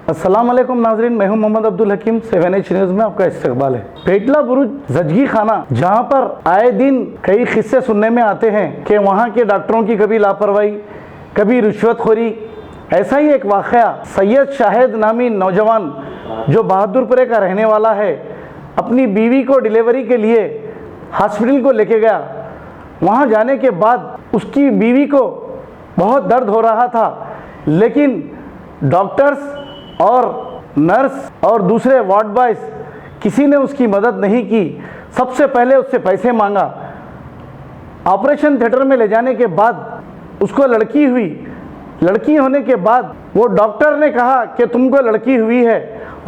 अस्सलाम वालेकुम नाजरीन, मैं हूं मोहम्मद अब्दुल हकीम। 7H न्यूज़ में आपका इस्तकबाल है। पेटला बुरुज जजगी खाना, जहां पर आए दिन कई किस्से सुनने में आते हैं कि वहां के डॉक्टरों की कभी लापरवाही, कभी रिश्वतखोरी। ऐसा ही एक वाक़या सैयद शाहिद नामी नौजवान जो बहादुरपुरे का रहने वाला है, अपनी बीवी को डिलीवरी के लिए हॉस्पिटल को लेके गया। वहाँ जाने के बाद उसकी बीवी को बहुत दर्द हो रहा था, लेकिन डॉक्टर्स और नर्स और दूसरे वार्ड बॉयज़ किसी ने उसकी मदद नहीं की। सबसे पहले उससे पैसे मांगा। ऑपरेशन थिएटर में ले जाने के बाद उसको लड़की हुई। लड़की होने के बाद वो डॉक्टर ने कहा कि तुमको लड़की हुई है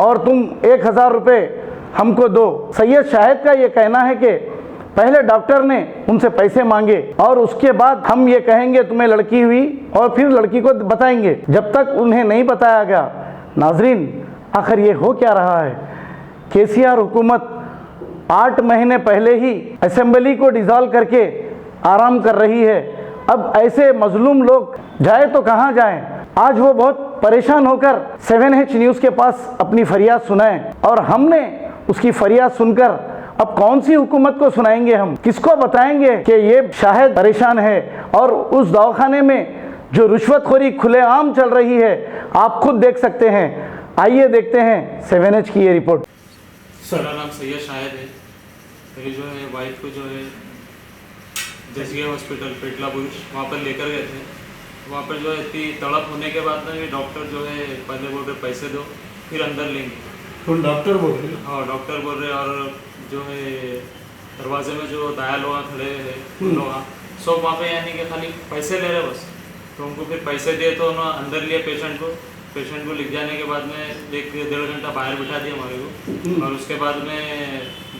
और तुम 1000 रुपये हमको दो। सैयद शाहिद का ये कहना है कि पहले डॉक्टर ने उनसे पैसे मांगे और उसके बाद हम ये कहेंगे तुम्हें लड़की हुई और फिर लड़की को बताएंगे, जब तक उन्हें नहीं बताया गया। नाजरीन, आखिर ये हो क्या रहा है? केसीआर हुकूमत 8 महीने पहले ही असेंबली को डिसॉल्व करके आराम कर रही है। अब ऐसे मजलूम लोग जाए तो कहाँ जाएं? आज वो बहुत परेशान होकर 7H न्यूज़ के पास अपनी फरियाद सुनाए और हमने उसकी फरियाद सुनकर अब कौन सी हुकूमत को सुनाएंगे? हम किसको बताएंगे कि ये शायद परेशान है? और उस दवाखाने में जो रिश्वतखोरी खुलेआम चल रही है, आप खुद देख सकते हैं। आइए देखते हैं 7H की ये रिपोर्ट। मेरा नाम सैयद शाहिद है। मेरी जो है वाइफ को जो है जजगी हॉस्पिटल पेटला बुरुज वहाँ पर लेकर गए थे। वहाँ पर जो है इतनी तड़प होने के बाद में डॉक्टर जो है पहले बोल रहे पैसे दो फिर अंदर लेंगे। तो डॉक्टर बोल रहे हैं? हाँ, डॉक्टर बोल रहे। और जो है दरवाजे में जो दाया लोग खड़े हैं लोग सब वहाँ पे यानी कि खाली पैसे ले रहे बस। तो उनको फिर पैसे दिए तो उन्होंने अंदर लिया पेशेंट को लिख जाने के बाद में 1-1.5 घंटा बाहर बिठा दिया हमारे को। और उसके बाद में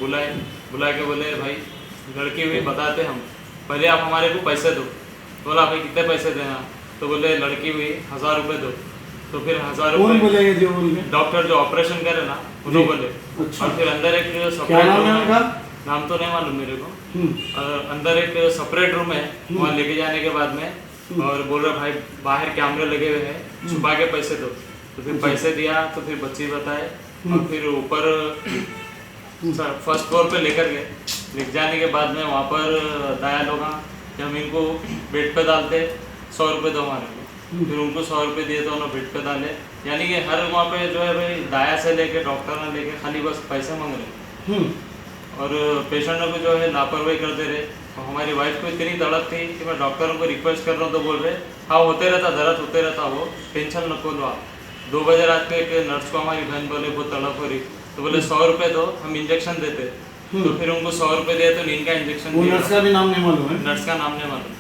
बुला के बोले भाई लड़की हुई बताते हम, पहले आप हमारे को पैसे दो। बोला भाई कितने पैसे देना? तो बोले लड़की हुई 1000 रुपये दो। तो फिर 1000 रुपये डॉक्टर जो ऑपरेशन करे ना उन्होंने बोले। अच्छा। और फिर अंदर एक नाम तो नहीं मालूम मेरे को। अंदर एक सेपरेट रूम है, वहाँ लेके जाने के बाद में और बोल रहे भाई बाहर कैमरे लगे हुए हैं, छुपा के पैसे दो। तो फिर पैसे दिया तो फिर बच्ची बताए और फिर ऊपर फर्स्ट फ्लोर पे लेकर गए। लिख जाने के बाद में वहाँ पर दाया लोग कि हम इनको बेड पे डालते 100 रुपये दो हमारे को। फिर उनको 100 रुपये दिए तो उन्होंने बेड पे डाले। यानी कि हर वहाँ पे जो है भाई दाया से लेके डॉक्टर ने लेके खाली बस पैसे मांग रहे और पेशेंटों को जो है लापरवाही करते रहे। तो हमारी वाइफ को इतनी तड़प थी कि मैं डॉक्टरों को रिक्वेस्ट कर रहा हूँ तो बोल रहे हाँ होते रहता, दर्द होते रहता, वो टेंशन नको लो आप। 2 बजे रात को एक नर्स को हमारी बहन बोले बहुत तड़प हो रही, तो बोले 100 रुपये दो हम इंजेक्शन देते। तो फिर उनको 100 रुपये दिए तो नींद का इंजेक्शन दिया। नर्स का भी नाम नहीं मालूम है? नर्स का नाम नहीं मालूम।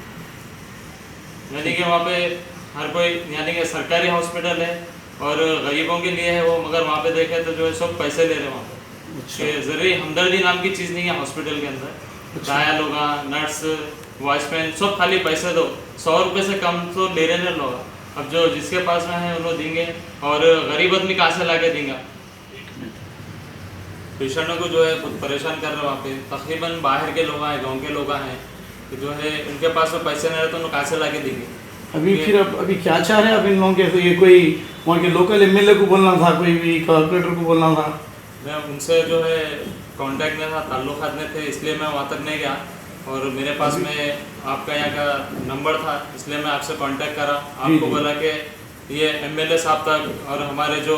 यानी कि वहाँ पे हर कोई यानी कि सरकारी हॉस्पिटल है और गरीबों के लिए है वो, मगर वहाँ पे देखे तो जो है सब पैसे ले रहे हैं वहाँ पे। जरूरी हमदर्दी नाम की चीज़ नहीं है हॉस्पिटल के अंदर। दाया लोग, नर्स, वॉचमैन सब खाली पैसे दो। 100 रुपये से कम तो ले रहे हैं लोग। अब जो जिसके पास में है उन्होंने देंगे और गरीब आदमी कहाँ से ला के देंगे? पेशेंटों को जो है बहुत परेशान कर रहे हैं वहाँ पे। तकरीबन बाहर के लोग हैं, गाँव के लोग हैं, तो जो है उनके पास में पैसे नहीं रहे तो उन्हें कहाँ से ला के देंगे? अभी क्या चाह रहे हैं आप इन लोगों के? तो ये कोई वहाँ के लोकल MLA को बोलना था, कोई भी कॉर्पोरेटर को बोलना था? मैं उनसे जो है कांटेक्ट में था, ताल्लुकात में थे, इसलिए मैं वहाँ तक नहीं गया। और मेरे पास में आपका यहाँ का नंबर था, इसलिए मैं आपसे कांटेक्ट करा। आपको बोला कि ये MLA साहब तक और हमारे जो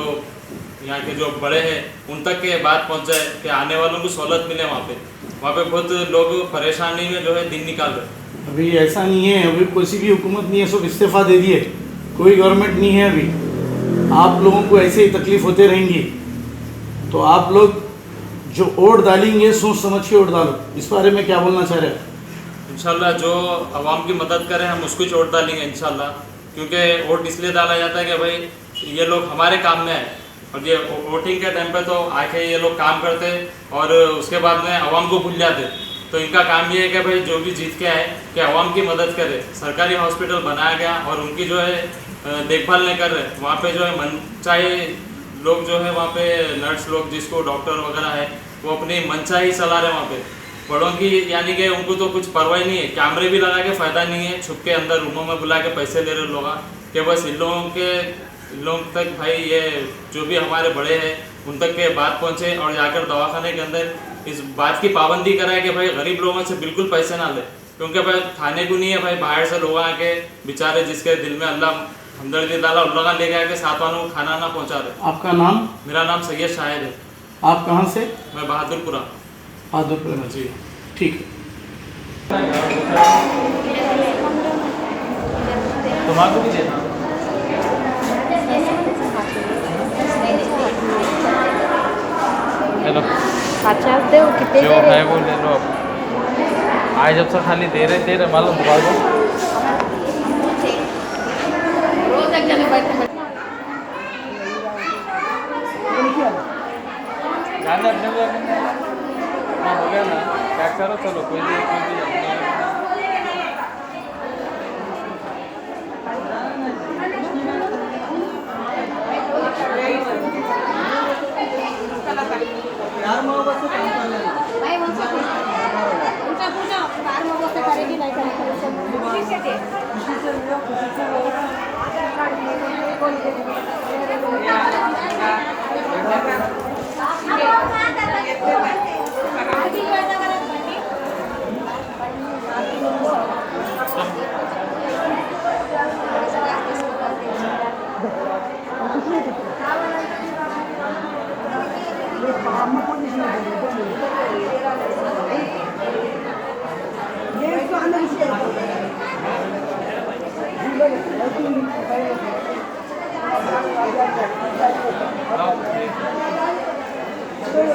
यहाँ के जो बड़े हैं उन तक के बात पहुँच जाए कि आने वालों को सहूलत मिले। वहाँ पे बहुत लोग परेशानी में जो है दिन निकाल रहे। अभी ऐसा नहीं है, अभी किसी भी हुकूमत नहीं है, सब इस्तीफ़ा दे दिए, कोई गवर्नमेंट नहीं है अभी। आप लोगों को ऐसे ही तकलीफ होते रहेंगी, तो आप लोग जो वोट डालेंगे सोच समझ के वोट डालो। इस बारे में क्या बोलना चाह रहे हैं? इंशाल्लाह जो आवाम की मदद करें हम उसको ही वोट डालेंगे इंशाल्लाह, क्योंकि वोट इसलिए डाला जाता है कि भाई ये लोग हमारे काम में है और ये वोटिंग के टाइम पे तो आके ये लोग काम करते और उसके बाद में आवाम को भूल जाते। तो इनका काम ये है कि भाई जो भी जीत के आए कि आवाम की मदद करे। सरकारी हॉस्पिटल बनाया गया और उनकी जो है देखभाल नहीं कर रहे। वहाँ पे जो है मनचाहे लोग जो है वहाँ पे नर्स लोग जिसको डॉक्टर वगैरह है वो अपनी मनचाही चला रहे वहाँ पे बड़ों की, यानी कि उनको तो कुछ परवाह नहीं है। कैमरे भी लगा के फ़ायदा नहीं है, छुप के अंदर रूमों में बुला के पैसे ले रहे लोग कि बस इन लोगों के इन लोगों तक भाई ये जो भी हमारे बड़े हैं उन तक के बात पहुंचे और जाकर दवाखाने के अंदर इस बात की पाबंदी कराए कि भाई गरीब लोगों से बिल्कुल पैसे ना ले, क्योंकि भाई खाने को नहीं है भाई, बाहर से लोग आके बेचारे जिसके दिल में अल्लाह हमदर्दी डाला उन लोग लेके आके साथ वालों को खाना ना पहुंचा रहे। आपका नाम? मेरा नाम सैयद शाहिद है। आप कहाँ से? मैं बहादुरपुरा। बहादुरपुर में। जी ठीक है। तुम्हारा भी देना हेलो 50 दे कितने जो है वो ले लो अब। आज जब से खाली दे रहे मालूम बुला दो। रोज एक जने बैठे जाने अपने को हाँ हो गया ना, पैक करो चलो कोई भी भाई उनका पूछो कार में से करेगी नहीं करेगी।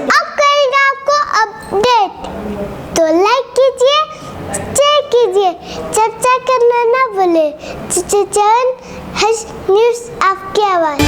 अब करेंगे आपको अपडेट, तो लाइक कीजिए, शेयर कीजिए, सब्सक्राइब करना ना भूले। चैनल न्यूज़ आपकी आवाज़।